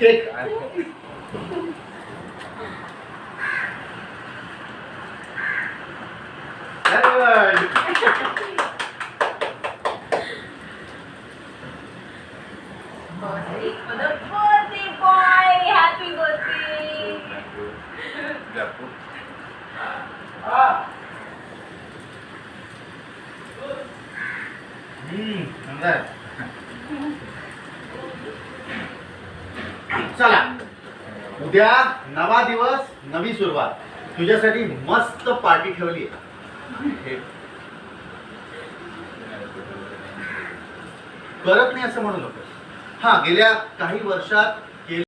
Cake चला उद्या नवा दिवस नवी सुरुवात तुझ्यासाठी मस्त पार्टी ठेवली करत नाही असं म्हणू नकोस. हा गेल्या काही वर्षात